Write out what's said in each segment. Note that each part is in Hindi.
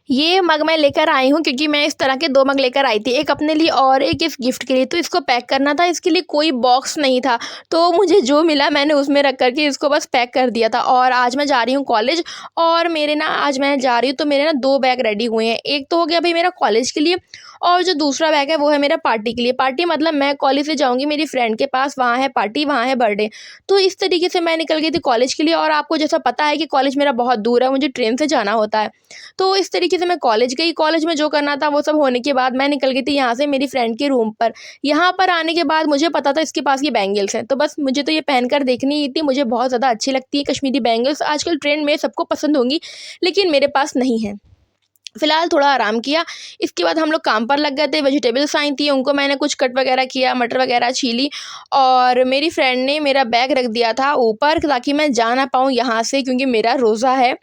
ये मग मैं लेकर आई हूँ क्योंकि मैं इस तरह के 2 मग लेकर आई थी, एक अपने लिए और एक इस गिफ्ट के लिए। तो इसको पैक करना था, इसके लिए कोई बॉक्स नहीं था, तो मुझे जो मिला मैंने उसमें रख कर के इसको बस पैक कर दिया था। और आज मैं जा रही हूँ कॉलेज, और मेरे ना आज मैं जा रही हूँ तो मेरे ना 2 बैग रेडी हुए हैं। एक तो हो गया भाई मेरा कॉलेज के लिए, और जो दूसरा बैग है वो है मेरा पार्टी के लिए। पार्टी मतलब मैं कॉलेज से जाऊँगी मेरी फ्रेंड के पास, वहाँ है पार्टी, वहाँ है बर्थडे। तो इस तरीके से मैं निकल गई थी कॉलेज के लिए, और आपको जैसा पता है कि कॉलेज मेरा बहुत दूर है, मुझे ट्रेन से जाना होता है। तो इस तरीके से मैं कॉलेज गई, कॉलेज में जो करना था वो सब होने के बाद मैं निकल गई थी यहाँ से मेरी फ्रेंड के रूम पर। यहाँ पर आने के बाद मुझे पता था इसके पास ये बैंगल्स हैं, तो बस मुझे तो ये पहनकर देखनी ही थी। मुझे बहुत ज़्यादा अच्छी लगती है कश्मीरी बैंगल्स, आजकल ट्रेंड में सबको पसंद होंगी, लेकिन मेरे पास नहीं है। फिलहाल थोड़ा आराम किया, इसके बाद हम लोग काम पर लग गए थे। वेजिटेबल्स आई थी, उनको मैंने कुछ कट वगैरह किया, मटर वगैरह छीली, और मेरी फ्रेंड ने मेरा बैग रख दिया था ऊपर ताकि मैं जा ना पाऊँ यहाँ से, क्योंकि मेरा रोज़ा है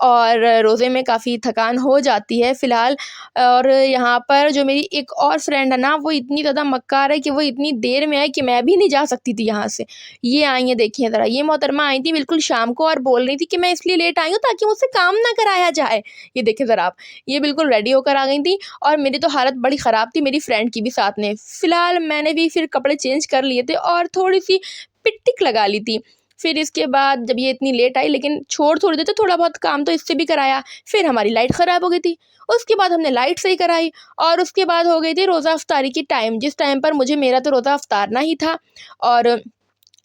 और रोज़े में काफ़ी थकान हो जाती है फ़िलहाल। और यहाँ पर जो मेरी एक और फ्रेंड है ना, वो इतनी ज़्यादा मक्कार है कि वो इतनी देर में आई कि मैं भी नहीं जा सकती थी यहाँ से। ये आई हैं, देखिए ज़रा, ये मोहतरमा आई थी बिल्कुल शाम को और बोल रही थी कि मैं इसलिए लेट आई हूँ ताकि मुझसे काम ना कराया जाए। ये देखिए ज़रा आप, ये बिल्कुल रेडी होकर आ गई थी, और मेरी तो हालत बड़ी ख़राब थी, मेरी फ्रेंड की भी साथ में। फ़िलहाल मैंने भी फिर कपड़े चेंज कर लिए थे और थोड़ी-सी पिक-टिक लगा ली थी। फिर इसके बाद जब ये इतनी लेट आई, लेकिन छोड़ थोड़ी देते, थोड़ा बहुत काम तो इससे भी कराया। फिर हमारी लाइट ख़राब हो गई थी, उसके बाद हमने लाइट सही कराई, और उसके बाद हो गई थी रोज़ा अफ्तारी की टाइम, जिस टाइम पर मुझे मेरा तो रोज़ा अफ्तारना ही था। और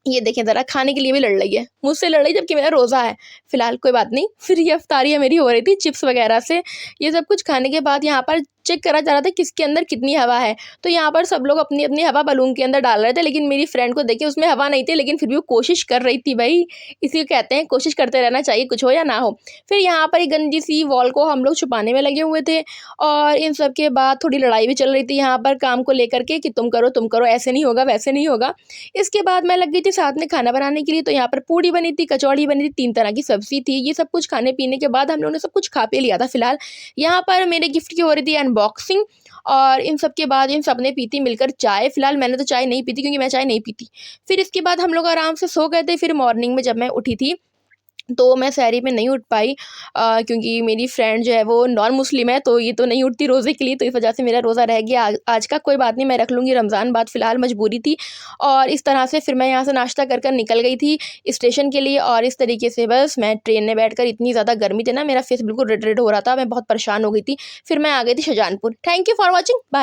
ये देखें ज़रा, खाने के लिए भी लड़ रही है, मुझसे लड़ रही जबकि मेरा रोज़ा है। फ़िलहाल कोई बात नहीं, फिर ये इफ्तारियाँ मेरी हो रही थी चिप्स वगैरह से। ये सब कुछ खाने के बाद यहाँ पर चेक करा जा रहा था किसके अंदर कितनी हवा है। तो यहाँ पर सब लोग अपनी-अपनी हवा बलून के अंदर डाल रहे थे, लेकिन मेरी फ्रेंड को देखिए उसमें हवा नहीं थी, लेकिन फिर भी वो कोशिश कर रही थी भई, इसी को कहते हैं कोशिश करते रहना चाहिए, कुछ हो या ना हो। फिर यहाँ पर एक गंदी सी वॉल को हम लोग छुपाने में लगे हुए थे, और इन सब के बाद थोड़ी लड़ाई भी चल रही थी यहाँ पर काम को लेकर के कि तुम करो, ऐसे नहीं होगा, वैसे नहीं होगा। इसके बाद मैं लग गई थी साथ में खाना बनाने के लिए, तो यहाँ पर पूड़ी बनी थी, कचौड़ी बनी थी, 3 तरह की सब्ज़ी थी। ये सब कुछ खाने-पीने के बाद हम लोगों ने सब कुछ खा पी लिया था फ़िलहाल। यहाँ पर मेरे गिफ्ट की हो रही थी अनबॉक्सिंग, और इन सब के बाद इन सब ने पी थी मिलकर चाय। फ़िलहाल मैंने तो चाय नहीं पी थी, क्योंकि मैं चाय नहीं पीती। फिर इसके बाद हम लोग आराम से सो गए थे। फिर मॉर्निंग में जब मैं उठी थी, तो मैं सहरी में नहीं उठ पाई, क्योंकि मेरी फ्रेंड जो है वो नॉन मुस्लिम है, तो ये तो नहीं उठती रोज़े के लिए, तो इस वजह से मेरा रोज़ा रह गया आज का। कोई बात नहीं, मैं रख लूँगी रमज़ान बाद, फ़िलहाल मजबूरी थी। और इस तरह से फिर मैं यहाँ से नाश्ता कर कर निकल गई थी स्टेशन के लिए, और इस तरीके से बस मैं ट्रेन में बैठकर, इतनी ज़्यादा गर्मी थी ना, मेरा फेस बिल्कुल रेड रेड हो रहा था, मैं बहुत परेशान हो गई थी। फिर मैं आ गई थी Shahjahanpur. Thank you for watching, bye.